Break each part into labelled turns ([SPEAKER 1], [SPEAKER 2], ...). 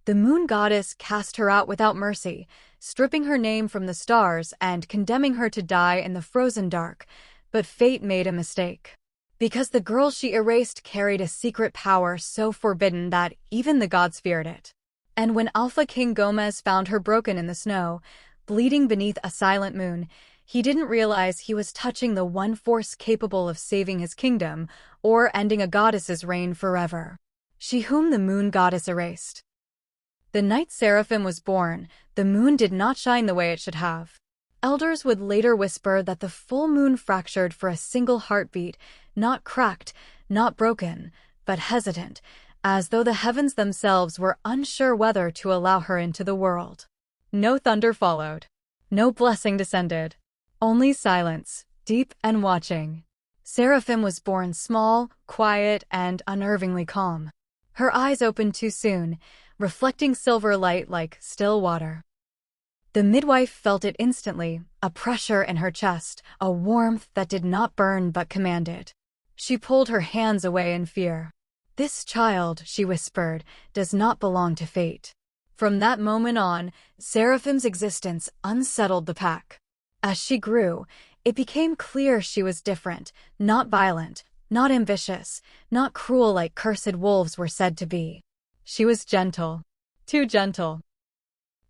[SPEAKER 1] The moon goddess cast her out without mercy, stripping her name from the stars and condemning her to die in the frozen dark. But fate made a mistake. Because the girl she erased carried a secret power so forbidden that even the gods feared it. And when Alpha King Gomez found her broken in the snow, bleeding beneath a silent moon, he didn't realize he was touching the one force capable of saving his kingdom or ending a goddess's reign forever. She whom the moon goddess erased. The night Seraphim was born, the moon did not shine the way it should have. Elders would later whisper that the full moon fractured for a single heartbeat, not cracked, not broken, but hesitant, as though the heavens themselves were unsure whether to allow her into the world. No thunder followed. No blessing descended. Only silence, deep and watching. Seraphim was born small, quiet, and unnervingly calm. Her eyes opened too soon, reflecting silver light like still water. The midwife felt it instantly, a pressure in her chest, a warmth that did not burn but commanded. She pulled her hands away in fear. "This child," she whispered, "does not belong to fate." From that moment on, Seraphim's existence unsettled the pack. As she grew, it became clear she was different, not violent, not ambitious, not cruel like cursed wolves were said to be. She was gentle. Too gentle.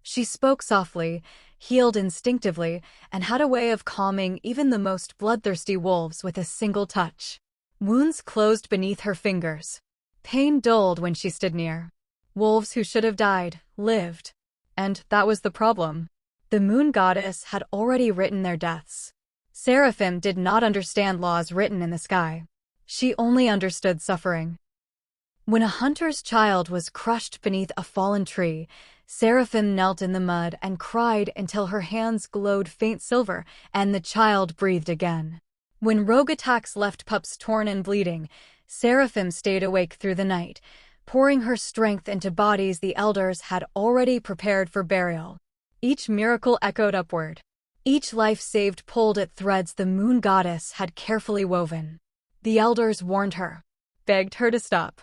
[SPEAKER 1] She spoke softly, healed instinctively, and had a way of calming even the most bloodthirsty wolves with a single touch. Wounds closed beneath her fingers. Pain dulled when she stood near. Wolves who should have died, lived. And that was the problem. The moon goddess had already written their deaths. Seraphim did not understand laws written in the sky. She only understood suffering. When a hunter's child was crushed beneath a fallen tree, Seraphim knelt in the mud and cried until her hands glowed faint silver, and the child breathed again. When rogue attacks left pups torn and bleeding, Seraphim stayed awake through the night, pouring her strength into bodies the elders had already prepared for burial. Each miracle echoed upward. Each life saved pulled at threads the moon goddess had carefully woven. The elders warned her, begged her to stop.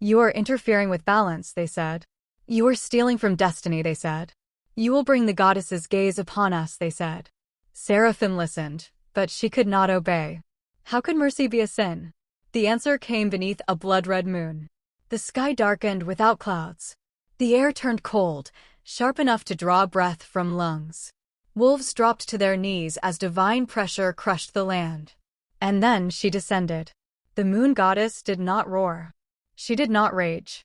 [SPEAKER 1] "You are interfering with balance," they said. "You are stealing from destiny," they said. "You will bring the goddess's gaze upon us," they said. Seraphim listened, but she could not obey. How could mercy be a sin? The answer came beneath a blood-red moon. The sky darkened without clouds. The air turned cold, sharp enough to draw breath from lungs. Wolves dropped to their knees as divine pressure crushed the land. And then she descended. The moon goddess did not roar. She did not rage.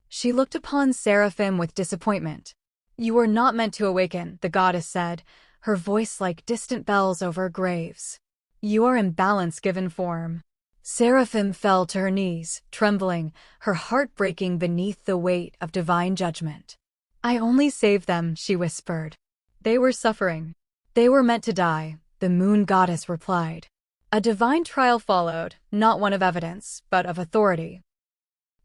[SPEAKER 1] She looked upon Seraphim with disappointment. "You were not meant to awaken," the goddess said, her voice like distant bells over graves. "You are imbalance given form." Seraphim fell to her knees, trembling, her heart breaking beneath the weight of divine judgment. "I only saved them," she whispered. "They were suffering. They were meant to die," the moon goddess replied. A divine trial followed, not one of evidence, but of authority.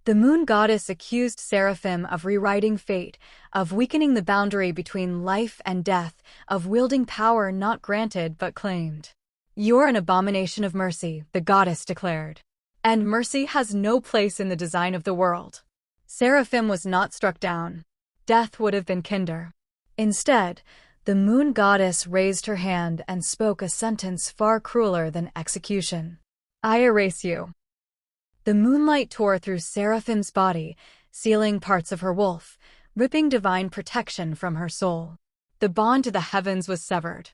[SPEAKER 1] The moon goddess accused Seraphim of rewriting fate, of weakening the boundary between life and death, of wielding power not granted but claimed. "You're an abomination of mercy," the goddess declared. "And mercy has no place in the design of the world." Seraphim was not struck down. Death would have been kinder. Instead, the moon goddess raised her hand and spoke a sentence far crueler than execution. "I erase you." The moonlight tore through Seraphim's body, sealing parts of her wolf, ripping divine protection from her soul. The bond to the heavens was severed.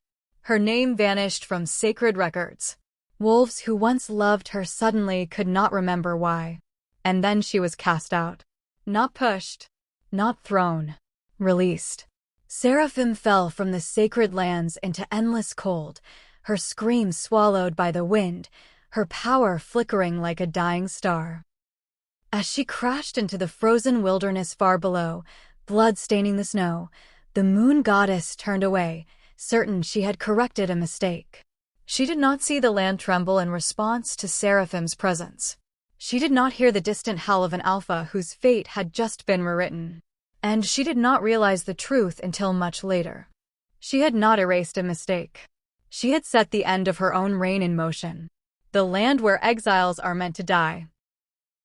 [SPEAKER 1] Her name vanished from sacred records. Wolves who once loved her suddenly could not remember why. And then she was cast out. Not pushed. Not thrown. Released. Seraphim fell from the sacred lands into endless cold, her screams swallowed by the wind, her power flickering like a dying star. As she crashed into the frozen wilderness far below, blood staining the snow, the moon goddess turned away, certain she had corrected a mistake. She did not see the land tremble in response to Seraphim's presence. She did not hear the distant howl of an alpha whose fate had just been rewritten. And she did not realize the truth until much later. She had not erased a mistake. She had set the end of her own reign in motion. The land where exiles are meant to die.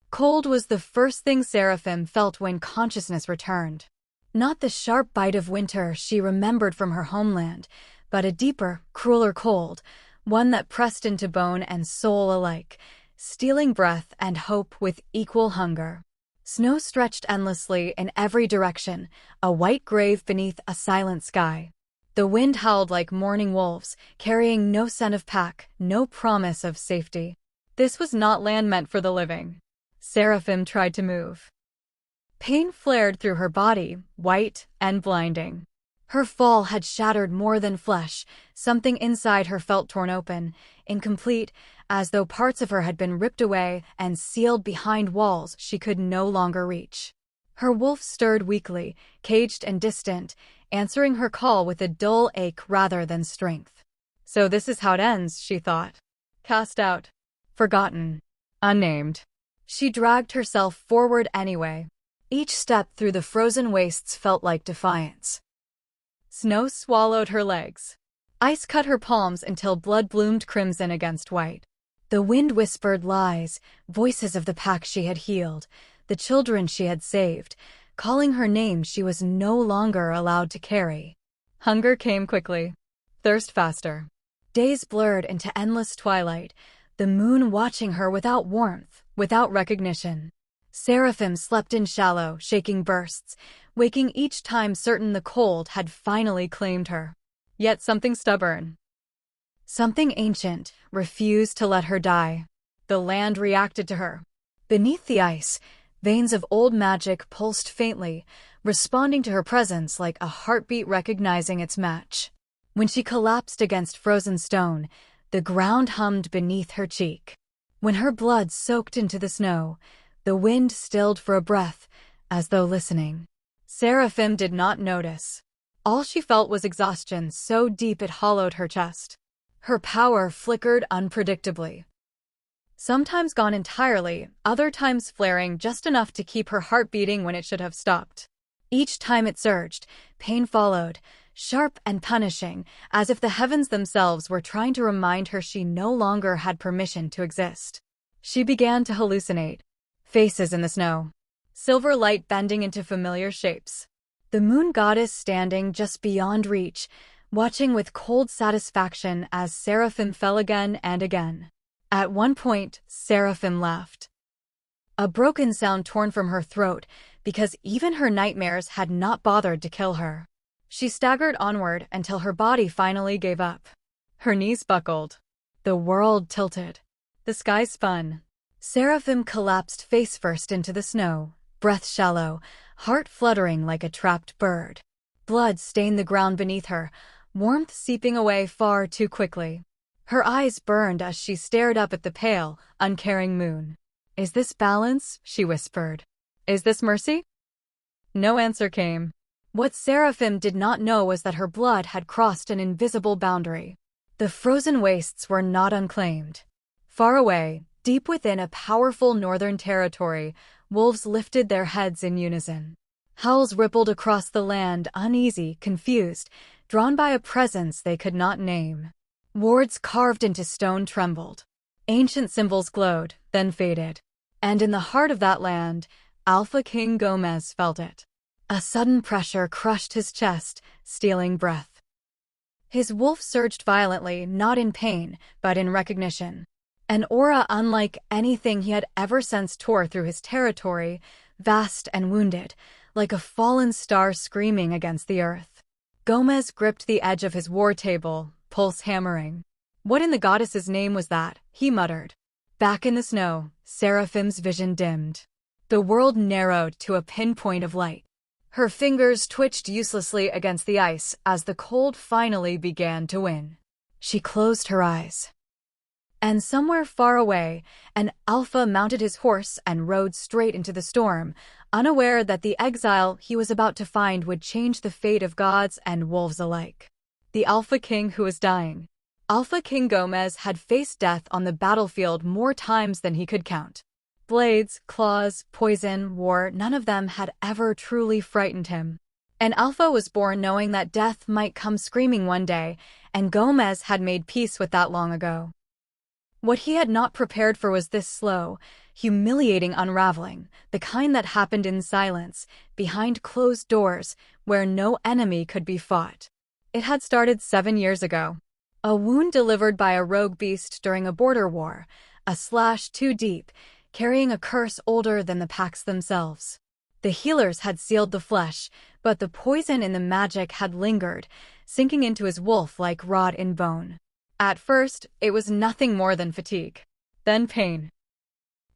[SPEAKER 1] Cold was the first thing Seraphim felt when consciousness returned. Not the sharp bite of winter she remembered from her homeland, but a deeper, crueler cold, one that pressed into bone and soul alike, stealing breath and hope with equal hunger. Snow stretched endlessly in every direction, a white grave beneath a silent sky. The wind howled like mourning wolves, carrying no scent of pack, no promise of safety. This was not land meant for the living. Seraphim tried to move. Pain flared through her body, white and blinding. Her fall had shattered more than flesh. Something inside her felt torn open, incomplete, as though parts of her had been ripped away and sealed behind walls she could no longer reach. Her wolf stirred weakly, caged and distant, answering her call with a dull ache rather than strength. So this is how it ends, she thought. Cast out. Forgotten. Unnamed. She dragged herself forward anyway. Each step through the frozen wastes felt like defiance. Snow swallowed her legs. Ice cut her palms until blood bloomed crimson against white. The wind whispered lies, voices of the pack she had healed, the children she had saved, calling her name she was no longer allowed to carry. Hunger came quickly. Thirst faster. Days blurred into endless twilight, the moon watching her without warmth, without recognition. Seraphim slept in shallow, shaking bursts, waking each time certain the cold had finally claimed her. Yet something stubborn, something ancient, refused to let her die. The land reacted to her. Beneath the ice, veins of old magic pulsed faintly, responding to her presence like a heartbeat recognizing its match. When she collapsed against frozen stone, the ground hummed beneath her cheek. When her blood soaked into the snow, the wind stilled for a breath, as though listening. Seraphim did not notice. All she felt was exhaustion so deep it hollowed her chest. Her power flickered unpredictably. Sometimes gone entirely, other times flaring just enough to keep her heart beating when it should have stopped. Each time it surged, pain followed, sharp and punishing, as if the heavens themselves were trying to remind her she no longer had permission to exist. She began to hallucinate. Faces in the snow. Silver light bending into familiar shapes. The moon goddess standing just beyond reach, watching with cold satisfaction as Seraphim fell again and again. At one point, Seraphim laughed. A broken sound torn from her throat, because even her nightmares had not bothered to kill her. She staggered onward until her body finally gave up. Her knees buckled. The world tilted. The sky spun. Seraphim collapsed face first into the snow, breath shallow, heart fluttering like a trapped bird. Blood stained the ground beneath her, warmth seeping away far too quickly. Her eyes burned as she stared up at the pale, uncaring moon. "Is this balance?" she whispered. "Is this mercy?" No answer came. What Seraphim did not know was that her blood had crossed an invisible boundary. The frozen wastes were not unclaimed. Far away, deep within a powerful northern territory, wolves lifted their heads in unison. Howls rippled across the land, uneasy, confused, drawn by a presence they could not name. Wards carved into stone trembled. Ancient symbols glowed, then faded. And in the heart of that land, Alpha King Gomez felt it. A sudden pressure crushed his chest, stealing breath. His wolf surged violently, not in pain, but in recognition. An aura unlike anything he had ever sensed tore through his territory, vast and wounded, like a fallen star screaming against the earth. Gomez gripped the edge of his war table, pulse hammering. "What in the goddess's name was that?" he muttered. Back in the snow, Seraphim's vision dimmed. The world narrowed to a pinpoint of light. Her fingers twitched uselessly against the ice as the cold finally began to win. She closed her eyes. And somewhere far away, an alpha mounted his horse and rode straight into the storm, unaware that the exile he was about to find would change the fate of gods and wolves alike. The Alpha King who was dying. Alpha King Gomez had faced death on the battlefield more times than he could count. Blades, claws, poison, war, none of them had ever truly frightened him. An Alpha was born knowing that death might come screaming one day, and Gomez had made peace with that long ago. What he had not prepared for was this slow, humiliating unraveling, the kind that happened in silence, behind closed doors, where no enemy could be fought. It had started 7 years ago. A wound delivered by a rogue beast during a border war, a slash too deep, carrying a curse older than the packs themselves. The healers had sealed the flesh, but the poison in the magic had lingered, sinking into his wolf like rot in bone. At first, it was nothing more than fatigue. Then pain.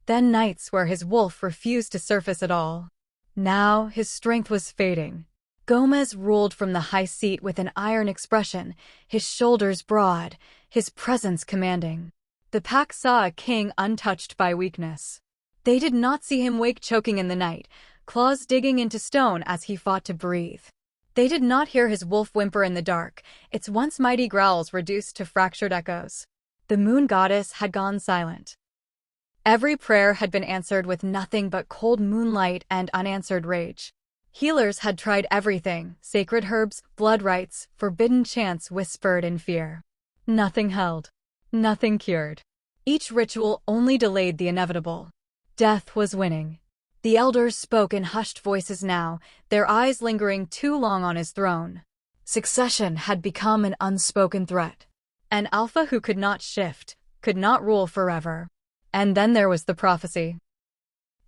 [SPEAKER 1] Then nights where his wolf refused to surface at all. Now, his strength was fading. Gomez ruled from the high seat with an iron expression, his shoulders broad, his presence commanding. The pack saw a king untouched by weakness. They did not see him wake choking in the night, claws digging into stone as he fought to breathe. They did not hear his wolf whimper in the dark, its once mighty growls reduced to fractured echoes. The moon goddess had gone silent. Every prayer had been answered with nothing but cold moonlight and unanswered rage. Healers had tried everything, sacred herbs, blood rites, forbidden chants whispered in fear. Nothing held. Nothing cured. Each ritual only delayed the inevitable. Death was winning. The elders spoke in hushed voices now, their eyes lingering too long on his throne. Succession had become an unspoken threat. An alpha who could not shift, could not rule forever. And then there was the prophecy.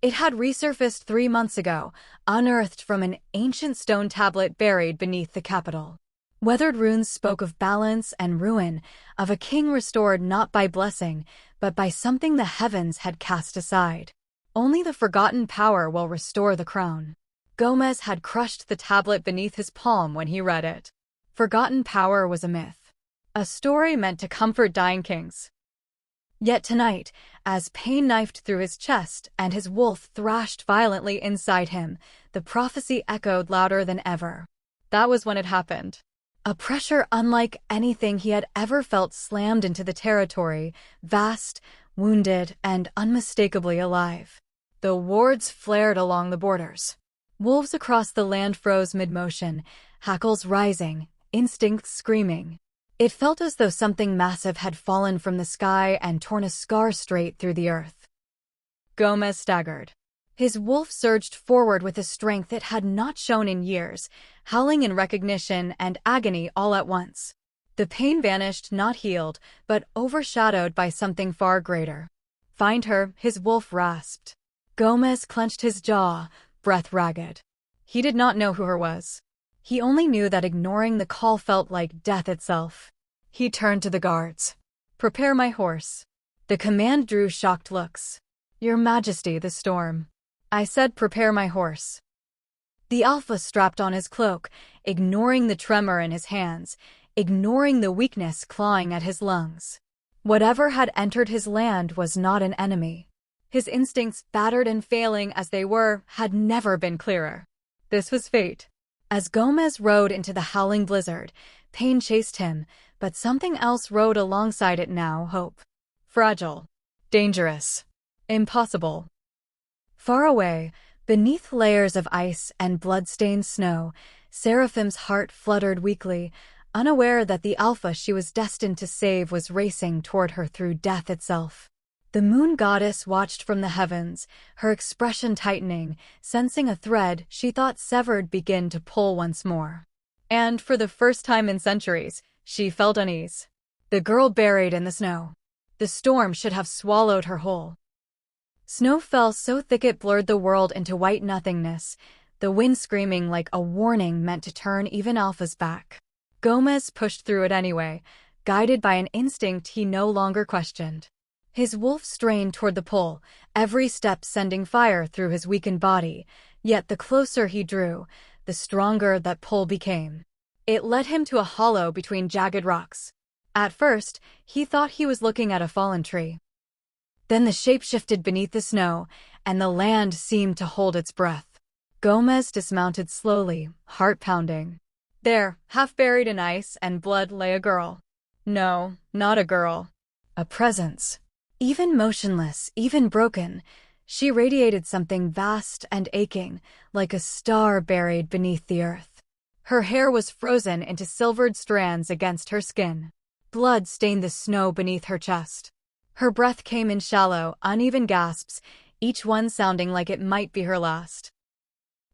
[SPEAKER 1] It had resurfaced 3 months ago, unearthed from an ancient stone tablet buried beneath the capital. Weathered runes spoke of balance and ruin, of a king restored not by blessing, but by something the heavens had cast aside. Only the forgotten power will restore the crown. Gomez had crushed the tablet beneath his palm when he read it. Forgotten power was a myth. A story meant to comfort dying kings. Yet tonight, as pain knifed through his chest and his wolf thrashed violently inside him, the prophecy echoed louder than ever. That was when it happened. A pressure unlike anything he had ever felt slammed into the territory, vast, wounded, and unmistakably alive. The wards flared along the borders. Wolves across the land froze mid-motion, hackles rising, instincts screaming. It felt as though something massive had fallen from the sky and torn a scar straight through the earth. Gomez staggered. His wolf surged forward with a strength it had not shown in years, howling in recognition and agony all at once. The pain vanished, not healed, but overshadowed by something far greater. "Find her," his wolf rasped. Gomez clenched his jaw, breath ragged. He did not know who her was. He only knew that ignoring the call felt like death itself. He turned to the guards. "Prepare my horse." The command drew shocked looks. "Your Majesty, the storm." "I said prepare my horse." The alpha strapped on his cloak, ignoring the tremor in his hands, ignoring the weakness clawing at his lungs. Whatever had entered his land was not an enemy. His instincts, battered and failing as they were, had never been clearer. This was fate. As Gomez rode into the howling blizzard, pain chased him, but something else rode alongside it now, hope. Fragile. Dangerous. Impossible. Far away, beneath layers of ice and blood-stained snow, Seraphim's heart fluttered weakly, unaware that the alpha she was destined to save was racing toward her through death itself. The moon goddess watched from the heavens, her expression tightening, sensing a thread she thought severed begin to pull once more. And for the first time in centuries, she felt unease. The girl buried in the snow. The storm should have swallowed her whole. Snow fell so thick it blurred the world into white nothingness, the wind screaming like a warning meant to turn even Alpha's back. Gomez pushed through it anyway, guided by an instinct he no longer questioned. His wolf strained toward the pole, every step sending fire through his weakened body, yet the closer he drew, the stronger that pull became. It led him to a hollow between jagged rocks. At first, he thought he was looking at a fallen tree. Then the shape shifted beneath the snow, and the land seemed to hold its breath. Gomez dismounted slowly, heart pounding. There, half buried in ice and blood, lay a girl. No, not a girl. A presence. Even motionless, even broken, she radiated something vast and aching, like a star buried beneath the earth. Her hair was frozen into silvered strands against her skin. Blood stained the snow beneath her chest. Her breath came in shallow, uneven gasps, each one sounding like it might be her last.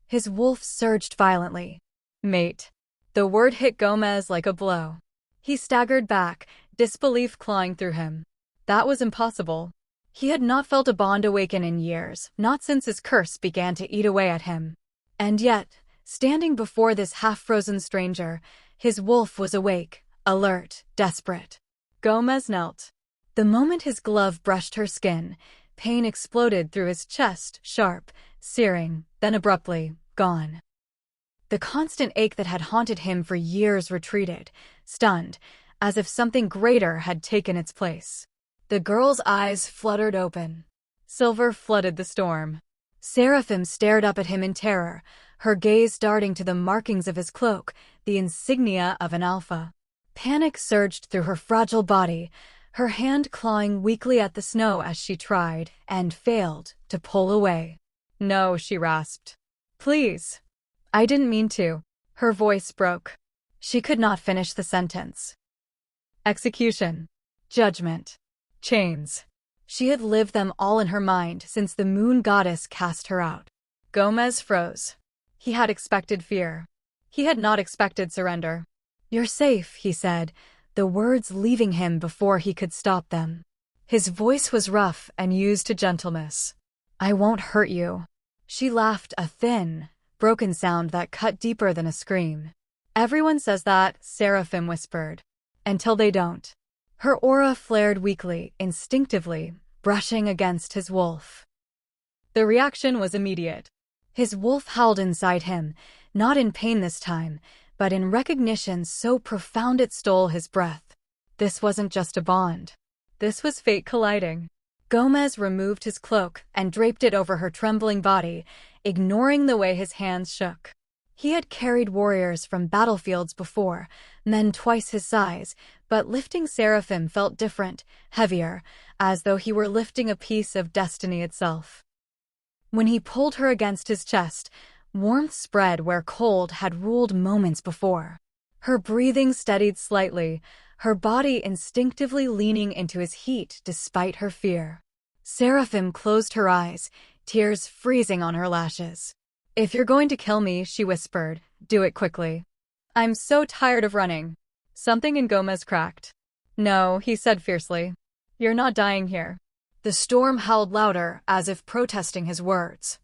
[SPEAKER 1] His wolf surged violently. Mate. The word hit Gomez like a blow. He staggered back, disbelief clawing through him. That was impossible. He had not felt a bond awaken in years, not since his curse began to eat away at him. And yet, standing before this half-frozen stranger, his wolf was awake, alert, desperate. Gomez knelt. The moment his glove brushed her skin, pain exploded through his chest, sharp, searing, then abruptly, gone. The constant ache that had haunted him for years retreated, stunned, as if something greater had taken its place. The girl's eyes fluttered open. Silver flooded the storm. Seraphim stared up at him in terror, her gaze darting to the markings of his cloak, the insignia of an alpha. Panic surged through her fragile body, her hand clawing weakly at the snow as she tried, and failed, to pull away. "No," she rasped. "Please." "I didn't mean to." Her voice broke. She could not finish the sentence. Execution. Judgment. Chains. She had lived them all in her mind since the moon goddess cast her out. Gomez froze. He had expected fear. He had not expected surrender. "You're safe," he said, the words leaving him before he could stop them. His voice was rough and used to gentleness. "I won't hurt you." She laughed, a thin, broken sound that cut deeper than a scream. "Everyone says that," Seraphim whispered. "Until they don't." Her aura flared weakly, instinctively, brushing against his wolf. The reaction was immediate. His wolf howled inside him, not in pain this time, but in recognition so profound it stole his breath. This wasn't just a bond. This was fate colliding. Gomez removed his cloak and draped it over her trembling body, ignoring the way his hands shook. He had carried warriors from battlefields before, men twice his size, but lifting Seraphim felt different, heavier, as though he were lifting a piece of destiny itself. When he pulled her against his chest, warmth spread where cold had ruled moments before. Her breathing steadied slightly, her body instinctively leaning into his heat despite her fear. Seraphim closed her eyes, tears freezing on her lashes. "If you're going to kill me," she whispered, "do it quickly. I'm so tired of running." Something in Gomez cracked. "No," he said fiercely. "You're not dying here." The storm howled louder, as if protesting his words.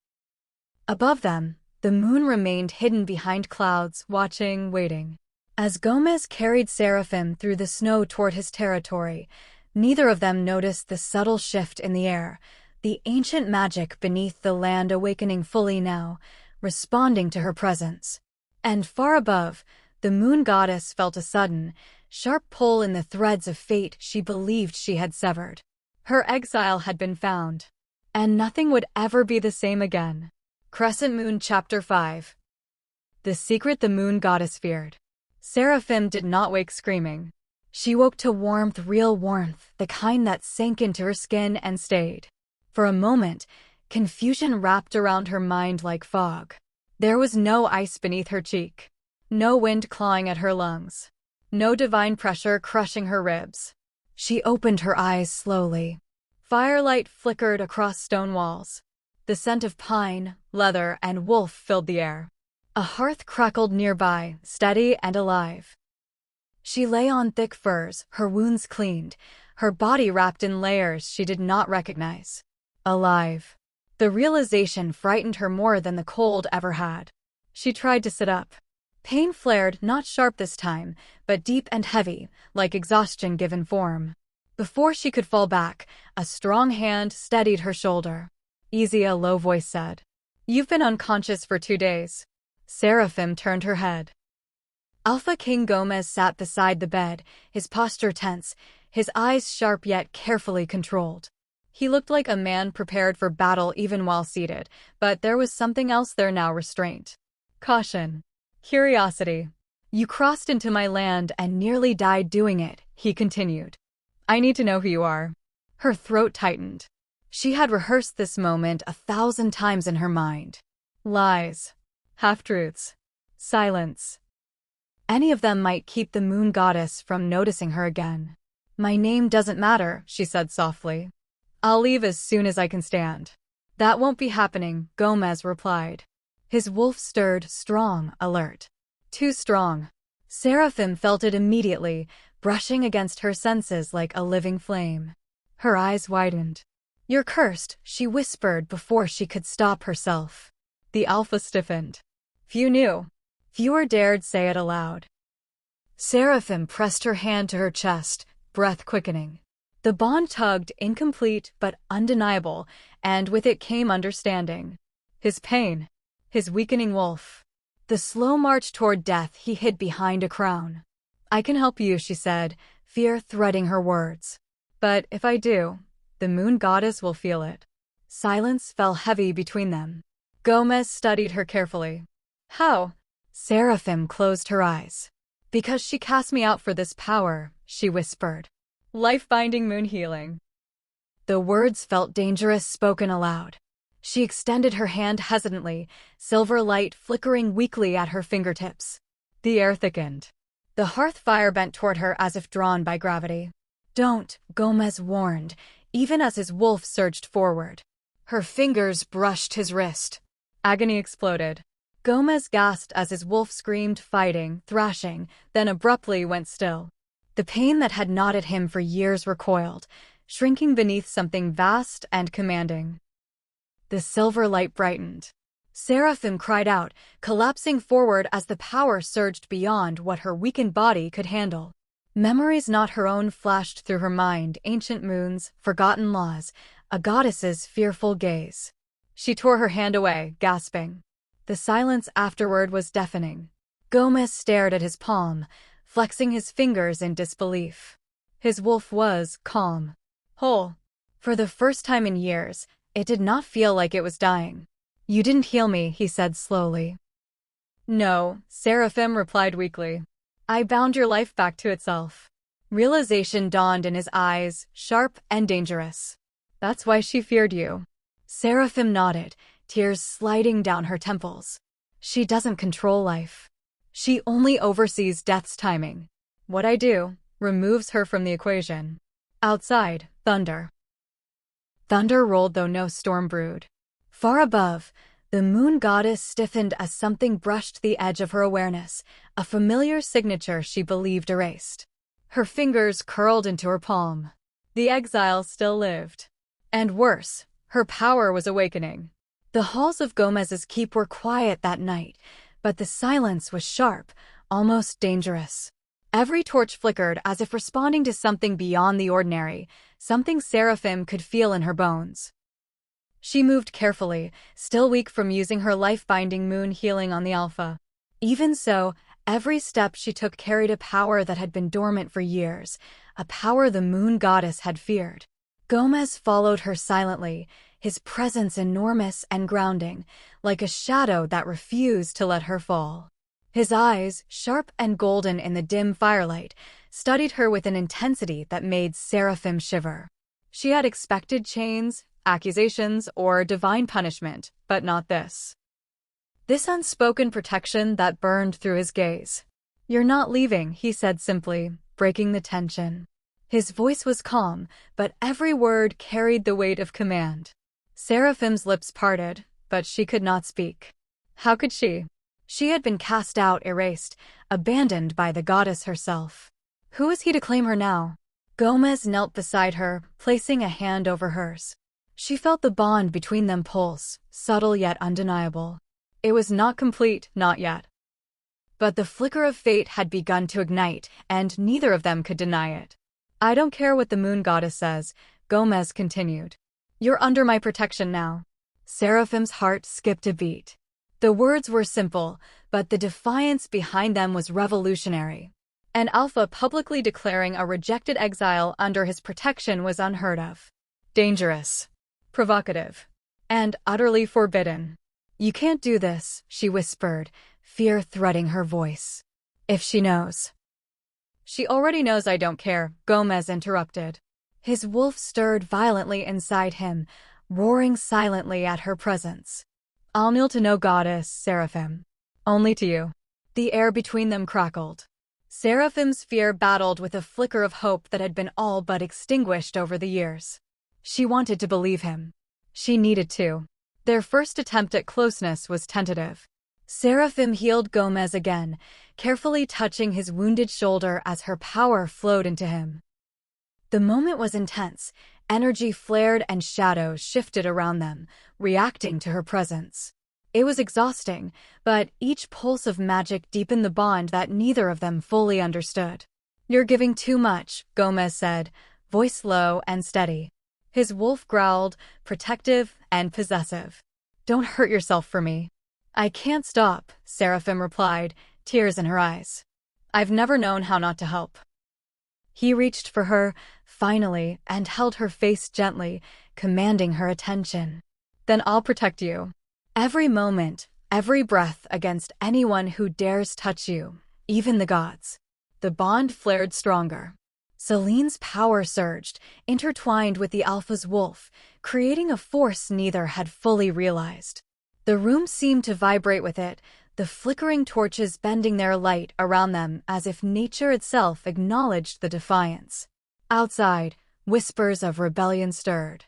[SPEAKER 1] Above them, the moon remained hidden behind clouds, watching, waiting. As Gomez carried Seraphim through the snow toward his territory, neither of them noticed the subtle shift in the air, the ancient magic beneath the land awakening fully now, responding to her presence. And far above, the moon goddess felt a sudden, sharp pull in the threads of fate she believed she had severed. Her exile had been found, and nothing would ever be the same again. Crescent Moon Chapter 5. The secret the moon goddess feared. Seraphim did not wake screaming. She woke to warmth, real warmth, the kind that sank into her skin and stayed. For a moment, confusion wrapped around her mind like fog. There was no ice beneath her cheek, no wind clawing at her lungs, no divine pressure crushing her ribs. She opened her eyes slowly. Firelight flickered across stone walls. The scent of pine, leather, and wolf filled the air. A hearth crackled nearby, steady and alive. She lay on thick furs, her wounds cleaned, her body wrapped in layers she did not recognize. Alive. The realization frightened her more than the cold ever had. She tried to sit up. Pain flared, not sharp this time, but deep and heavy, like exhaustion given form. Before she could fall back, a strong hand steadied her shoulder. "Easy," a low voice said. "You've been unconscious for 2 days." Seraphim turned her head. Alpha King Gomez sat beside the bed, his posture tense, his eyes sharp yet carefully controlled. He looked like a man prepared for battle even while seated, but there was something else there now: restraint. Caution. Curiosity. "You crossed into my land and nearly died doing it," he continued. "I need to know who you are." Her throat tightened. She had rehearsed this moment 1,000 times in her mind. Lies. Half-truths. Silence. Any of them might keep the moon goddess from noticing her again. My name doesn't matter, she said softly. I'll leave as soon as I can stand. That won't be happening, Gomez replied. His wolf stirred, strong, alert. Too strong. Seraphim felt it immediately, brushing against her senses like a living flame. Her eyes widened. You're cursed, she whispered before she could stop herself. The alpha stiffened. Few knew. Fewer dared say it aloud. Seraphim pressed her hand to her chest, breath quickening. The bond tugged, incomplete but undeniable, and with it came understanding. His pain. His weakening wolf. The slow march toward death he hid behind a crown. I can help you, she said, fear threading her words. But if I do, the moon goddess will feel it. Silence fell heavy between them. Gomez studied her carefully. How? Seraphim closed her eyes. Because she cast me out for this power, she whispered. Life-binding moon healing. The words felt dangerous spoken aloud. She extended her hand hesitantly, silver light flickering weakly at her fingertips. The air thickened. The hearth fire bent toward her as if drawn by gravity. Don't, Gomez warned, even as his wolf surged forward. Her fingers brushed his wrist. Agony exploded. Gomez gasped as his wolf screamed, fighting, thrashing, then abruptly went still. The pain that had gnawed at him for years recoiled, shrinking beneath something vast and commanding. The silver light brightened. Seraphim cried out, collapsing forward as the power surged beyond what her weakened body could handle. Memories not her own flashed through her mind, ancient moons, forgotten laws, a goddess's fearful gaze. She tore her hand away, gasping. The silence afterward was deafening. Gomez stared at his palm, flexing his fingers in disbelief. His wolf was calm. Whole. For the first time in years, it did not feel like it was dying. You didn't heal me, he said slowly. No, Seraphim replied weakly. I bound your life back to itself. Realization dawned in his eyes, sharp and dangerous. That's why she feared you. Seraphim nodded, tears sliding down her temples. She doesn't control life. She only oversees death's timing. What I do removes her from the equation. Outside, thunder. Thunder rolled though no storm brewed. Far above, the moon goddess stiffened as something brushed the edge of her awareness, a familiar signature she believed erased. Her fingers curled into her palm. The exile still lived. And worse, her power was awakening. The halls of Gomez's keep were quiet that night, but the silence was sharp, almost dangerous. Every torch flickered as if responding to something beyond the ordinary, something Seraphim could feel in her bones. She moved carefully, still weak from using her life-binding moon healing on the alpha. Even so, every step she took carried a power that had been dormant for years, a power the moon goddess had feared. Gomez followed her silently, his presence enormous and grounding, like a shadow that refused to let her fall. His eyes, sharp and golden in the dim firelight, studied her with an intensity that made Seraphim shiver. She had expected chains, accusations, or divine punishment, but not this. This unspoken protection that burned through his gaze. You're not leaving, he said simply, breaking the tension. His voice was calm, but every word carried the weight of command. Seraphim's lips parted, but she could not speak. How could she? She had been cast out, erased, abandoned by the goddess herself. Who was he to claim her now? Gomez knelt beside her, placing a hand over hers. She felt the bond between them pulse, subtle yet undeniable. It was not complete, not yet. But the flicker of fate had begun to ignite, and neither of them could deny it. I don't care what the moon goddess says, Gomez continued. You're under my protection now. Seraphim's heart skipped a beat. The words were simple, but the defiance behind them was revolutionary. An alpha publicly declaring a rejected exile under his protection was unheard of. Dangerous. Provocative. And utterly forbidden. You can't do this, she whispered, fear threading her voice. If she knows. She already knows I don't care, Gomez interrupted. His wolf stirred violently inside him, roaring silently at her presence. I'll kneel to no goddess, Seraphim. Only to you. The air between them crackled. Seraphim's fear battled with a flicker of hope that had been all but extinguished over the years. She wanted to believe him. She needed to. Their first attempt at closeness was tentative. Seraphim healed Gomez again, carefully touching his wounded shoulder as her power flowed into him. The moment was intense. Energy flared and shadows shifted around them, reacting to her presence. It was exhausting, but each pulse of magic deepened the bond that neither of them fully understood. "You're giving too much," Gomez said, voice low and steady. His wolf growled, protective and possessive. "Don't hurt yourself for me." "I can't stop," Seraphim replied, tears in her eyes. "I've never known how not to help." He reached for her, finally, and held her face gently, commanding her attention. "Then I'll protect you. Every moment, every breath against anyone who dares touch you, even the gods." The bond flared stronger. Celine's power surged, intertwined with the Alpha's wolf, creating a force neither had fully realized. The room seemed to vibrate with it, the flickering torches bending their light around them as if nature itself acknowledged the defiance. Outside, whispers of rebellion stirred.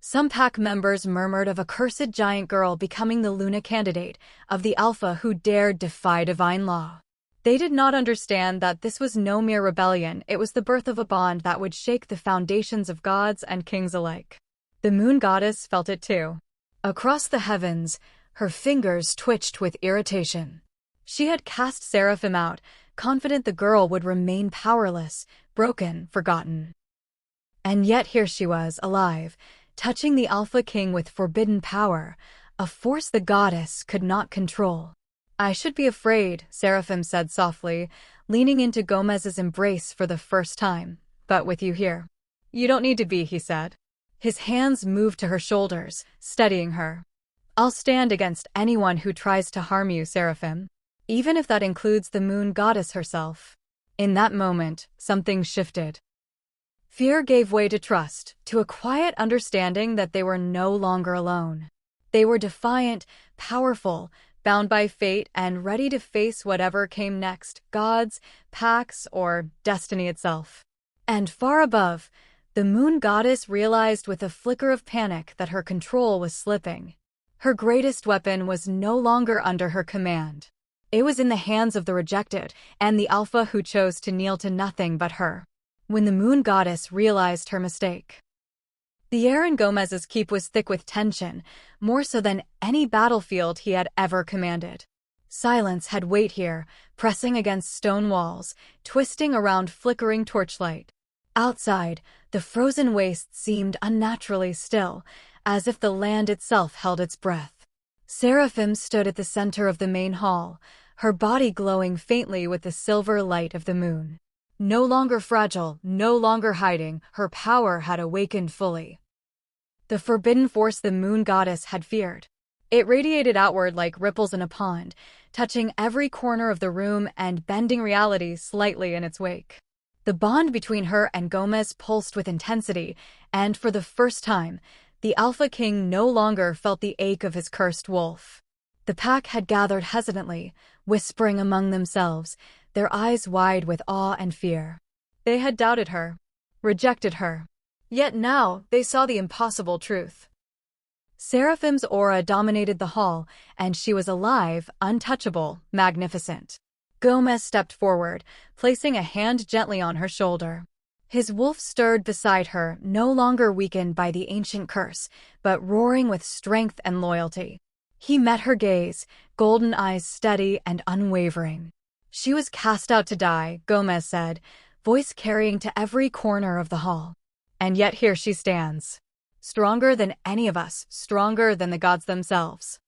[SPEAKER 1] Some pack members murmured of a cursed giant girl becoming the Luna candidate, of the Alpha who dared defy divine law. They did not understand that this was no mere rebellion, it was the birth of a bond that would shake the foundations of gods and kings alike. The moon goddess felt it too. Across the heavens, her fingers twitched with irritation. She had cast Seraphim out, confident the girl would remain powerless, broken, forgotten. And yet here she was, alive, touching the Alpha King with forbidden power, a force the goddess could not control. "I should be afraid," Seraphim said softly, leaning into Gomez's embrace for the first time. "But with you here." "You don't need to be," he said. His hands moved to her shoulders, steadying her. "I'll stand against anyone who tries to harm you, Seraphim, even if that includes the moon goddess herself." In that moment, something shifted. Fear gave way to trust, to a quiet understanding that they were no longer alone. They were defiant, powerful, bound by fate and ready to face whatever came next, gods, pacts, or destiny itself. And far above, the moon goddess realized with a flicker of panic that her control was slipping. Her greatest weapon was no longer under her command. It was in the hands of the rejected, and the Alpha who chose to kneel to nothing but her. When the moon goddess realized her mistake, the air in Gomez's keep was thick with tension, more so than any battlefield he had ever commanded. Silence had weight here, pressing against stone walls, twisting around flickering torchlight. Outside, the frozen waste seemed unnaturally still, as if the land itself held its breath. Seraphim stood at the center of the main hall, her body glowing faintly with the silver light of the moon. No longer fragile, no longer hiding, her power had awakened fully. The forbidden force the moon goddess had feared. It radiated outward like ripples in a pond, touching every corner of the room and bending reality slightly in its wake. The bond between her and Gomez pulsed with intensity, and for the first time, the Alpha King no longer felt the ache of his cursed wolf. The pack had gathered hesitantly, whispering among themselves, their eyes wide with awe and fear. They had doubted her, rejected her. Yet now they saw the impossible truth. Seraphim's aura dominated the hall, and she was alive, untouchable, magnificent. Gomez stepped forward, placing a hand gently on her shoulder. His wolf stirred beside her, no longer weakened by the ancient curse, but roaring with strength and loyalty. He met her gaze, golden eyes steady and unwavering. "She was cast out to die," Gomez said, voice carrying to every corner of the hall. "And yet here she stands. Stronger than any of us, stronger than the gods themselves."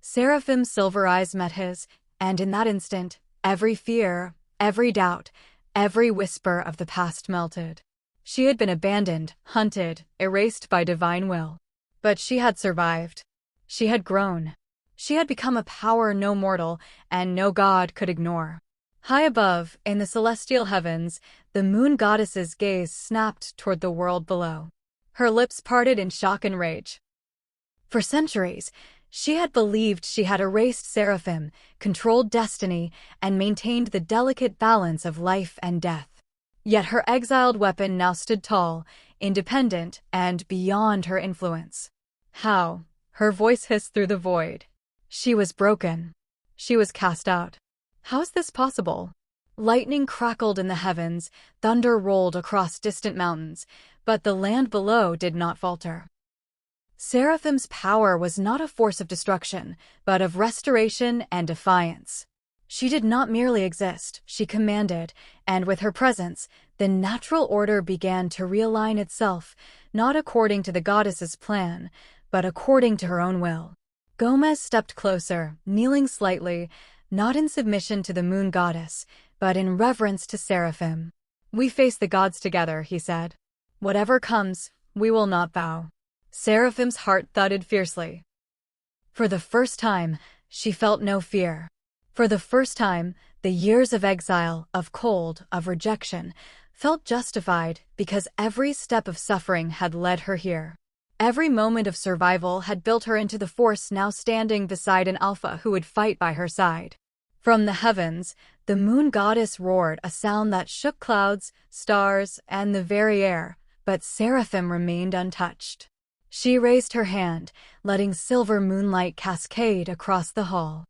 [SPEAKER 1] Seraphim's silver eyes met his, and in that instant, every fear, every doubt, every whisper of the past melted. She had been abandoned, hunted, erased by divine will. But she had survived. She had grown. She had become a power no mortal and no god could ignore. High above, in the celestial heavens, the moon goddess's gaze snapped toward the world below. Her lips parted in shock and rage. For centuries, She had believed she had erased Seraphim, controlled destiny, and maintained the delicate balance of life and death. Yet her exiled weapon now stood tall, independent, and beyond her influence. How? Her voice hissed through the void. She was broken. She was cast out. How is this possible? Lightning crackled in the heavens, thunder rolled across distant mountains, but the land below did not falter. Seraphim's power was not a force of destruction, but of restoration and defiance. She did not merely exist, she commanded, and with her presence, the natural order began to realign itself, not according to the goddess's plan, but according to her own will. Gomez stepped closer, kneeling slightly, not in submission to the moon goddess, but in reverence to Seraphim. "We face the gods together," he said. "Whatever comes, we will not bow." Seraphim's heart thudded fiercely. For the first time, she felt no fear. For the first time, the years of exile, of cold, of rejection, felt justified because every step of suffering had led her here. Every moment of survival had built her into the force now standing beside an alpha who would fight by her side. From the heavens, the moon goddess roared, a sound that shook clouds, stars, and the very air, but Seraphim remained untouched. She raised her hand, letting silver moonlight cascade across the hall.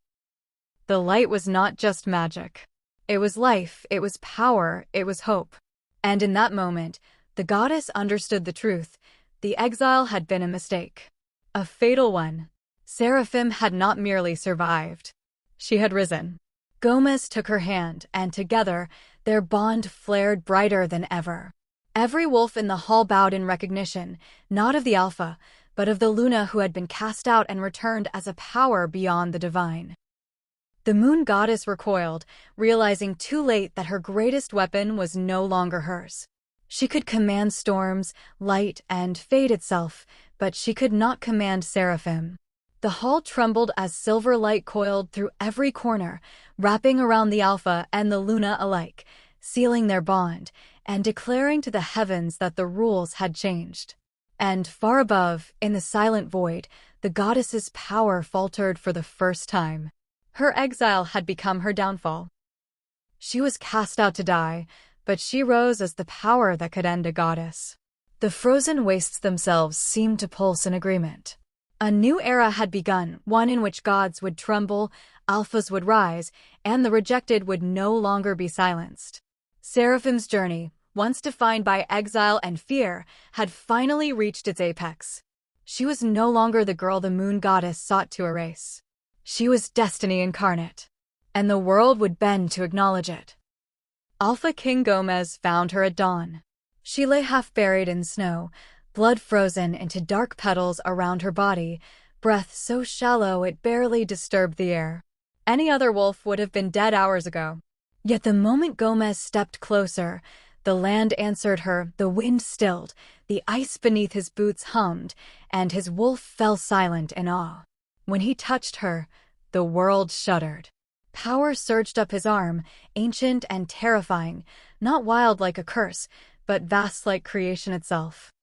[SPEAKER 1] The light was not just magic. It was life, it was power, it was hope. And in that moment, the goddess understood the truth. The exile had been a mistake. A fatal one. Seraphim had not merely survived. She had risen. Gomez took her hand, and together, their bond flared brighter than ever. Every wolf in the hall bowed in recognition, not of the Alpha, but of the Luna who had been cast out and returned as a power beyond the divine. The moon goddess recoiled, realizing too late that her greatest weapon was no longer hers. She could command storms, light, and fate itself, but she could not command Seraphim. The hall trembled as silver light coiled through every corner, wrapping around the Alpha and the Luna alike, sealing their bond, and declaring to the heavens that the rules had changed. And far above, in the silent void, the goddess's power faltered for the first time. Her exile had become her downfall. She was cast out to die, but she rose as the power that could end a goddess. The frozen wastes themselves seemed to pulse in agreement. A new era had begun, one in which gods would tremble, alphas would rise, and the rejected would no longer be silenced. Seraphim's journey, once defined by exile and fear, had finally reached its apex. She was no longer the girl the moon goddess sought to erase. She was destiny incarnate, and the world would bend to acknowledge it. Alpha King Gomez found her at dawn. She lay half buried in snow, blood frozen into dark petals around her body, breath so shallow it barely disturbed the air. Any other wolf would have been dead hours ago. Yet the moment Gomez stepped closer, the land answered her, the wind stilled, the ice beneath his boots hummed, and his wolf fell silent in awe. When he touched her, the world shuddered. Power surged up his arm, ancient and terrifying, not wild like a curse, but vast like creation itself.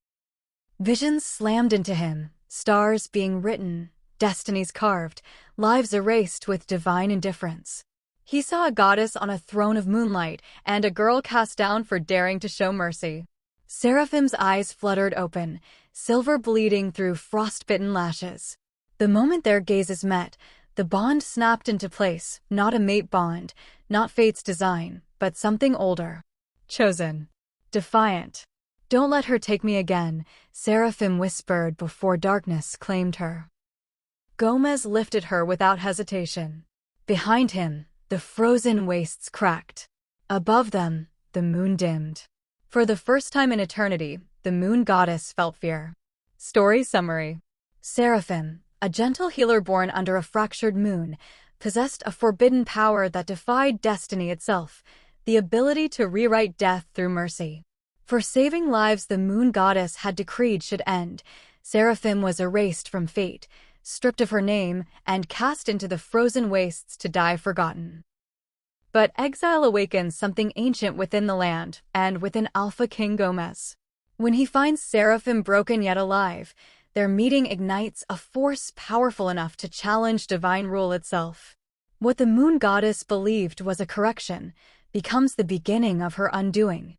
[SPEAKER 1] Visions slammed into him, stars being written, destinies carved, lives erased with divine indifference. He saw a goddess on a throne of moonlight and a girl cast down for daring to show mercy. Seraphim's eyes fluttered open, silver bleeding through frost-bitten lashes. The moment their gazes met, the bond snapped into place, not a mate bond, not fate's design, but something older. Chosen. Defiant. "Don't let her take me again," Seraphim whispered before darkness claimed her. Gomez lifted her without hesitation. Behind him, the frozen wastes cracked. Above them, the moon dimmed. For the first time in eternity, the moon goddess felt fear. Story summary. Seraphim, a gentle healer born under a fractured moon, possessed a forbidden power that defied destiny itself, the ability to rewrite death through mercy. For saving lives the moon goddess had decreed should end, Seraphim was erased from fate, stripped of her name, and cast into the frozen wastes to die forgotten. But exile awakens something ancient within the land, and within Alpha King Gomez. When he finds Seraphim broken yet alive, their meeting ignites a force powerful enough to challenge divine rule itself. What the moon goddess believed was a correction becomes the beginning of her undoing.